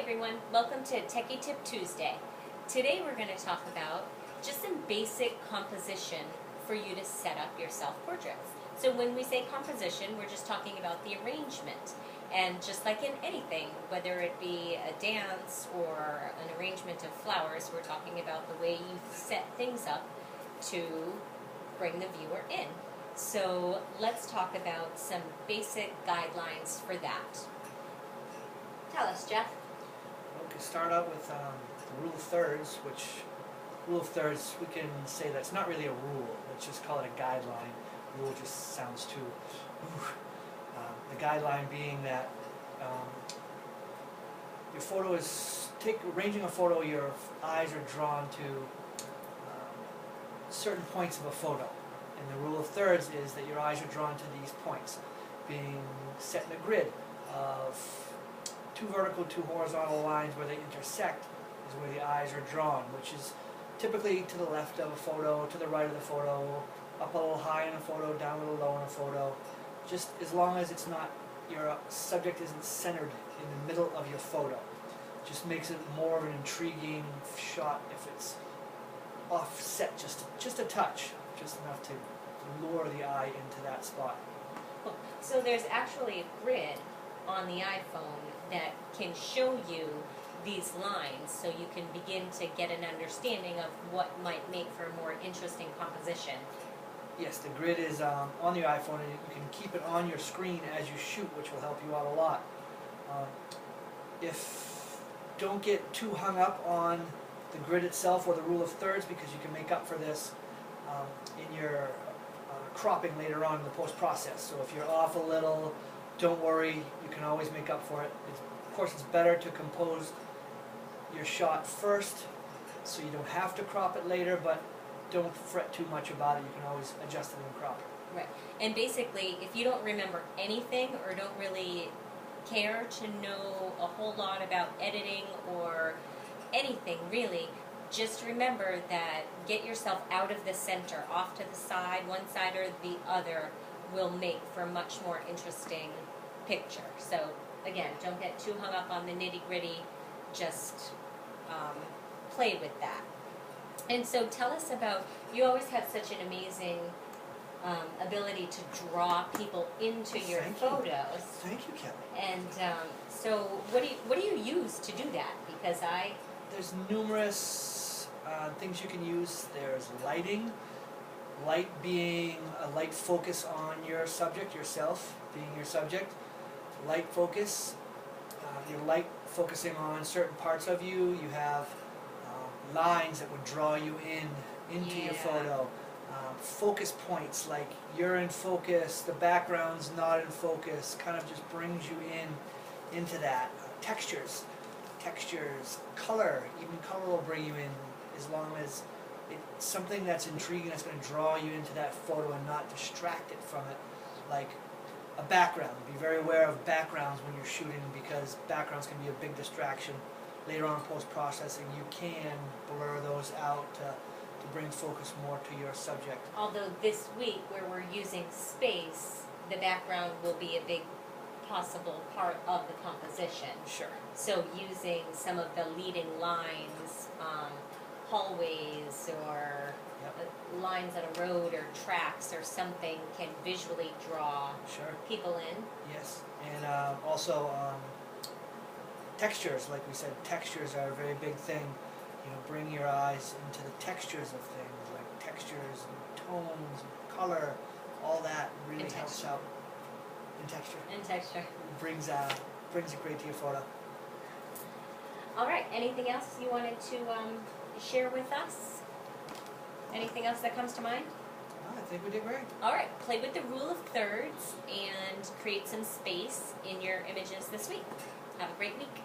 everyone, welcome to Techie Tip Tuesday. Today we're going to talk about just some basic composition for you to set up your self-portraits. So when we say composition, we're just talking about the arrangement. And just like in anything, whether it be a dance or an arrangement of flowers, we're talking about the way you set things up to bring the viewer in. So let's talk about some basic guidelines for that. Tell us, Jeff. We can start out with the rule of thirds, which rule of thirds, we can say that's not really a rule. Let's just call it a guideline. Rule just sounds too. The guideline being that your photo is arranging a photo. Your eyes are drawn to certain points of a photo, and the rule of thirds is that your eyes are drawn to these points, being set in a grid of two vertical, two horizontal lines where they intersect is where the eyes are drawn, which is typically to the left of a photo, to the right of the photo, up a little high in a photo, down a little low in a photo. Just as long as it's not, your subject isn't centered in the middle of your photo. Just makes it more of an intriguing shot if it's offset just a touch, just enough to lure the eye into that spot. Cool. So there's actually a grid on the iPhone that can show you these lines so you can begin to get an understanding of what might make for a more interesting composition. Yes, the grid is on the iPhone, and you can keep it on your screen as you shoot, which will help you out a lot. Don't get too hung up on the grid itself or the rule of thirds, because you can make up for this in your cropping later on in the post-process. So if you're off a little, don't worry, you can always make up for it. Of course, it's better to compose your shot first so you don't have to crop it later, but don't fret too much about it. You can always adjust it and crop it. Right. And basically, if you don't remember anything or don't really care to know a whole lot about editing or anything really, just remember that get yourself out of the center, off to the side, one side or the other will make for a much more interesting picture. So again, don't get too hung up on the nitty-gritty, just play with that. And so tell us about, you always have such an amazing ability to draw people into your photos. Thank you, Kelly. And so what do you use to do that? Because there's numerous things you can use. There's lighting, light being a light focus on your subject, yourself being your subject. Light focus, your light focusing on certain parts of you. You have lines that would draw you into your photo. Focus points, like you're in focus, the background's not in focus, kind of just brings you into that. Textures, color, even color will bring you in, as long as it's something that's intriguing, that's going to draw you into that photo and not distract it from it. Like a background, be very aware of backgrounds when you're shooting, because backgrounds can be a big distraction. Later on in post-processing, you can blur those out to bring focus more to your subject. Although this week, where we're using space, the background will be a big possible part of the composition. Sure. So using some of the leading lines, hallways or lines on a road or tracks or something can visually draw people in. Yes, and also textures, like we said, textures are a very big thing. You know, bring your eyes into the textures of things, like textures and tones and color, all that really helps out. In texture. In texture. It brings it great to your photo. All right, anything else you wanted to share with us? Anything else that comes to mind? I think we did great. All right, play with the rule of thirds and create some space in your images this week. Have a great week.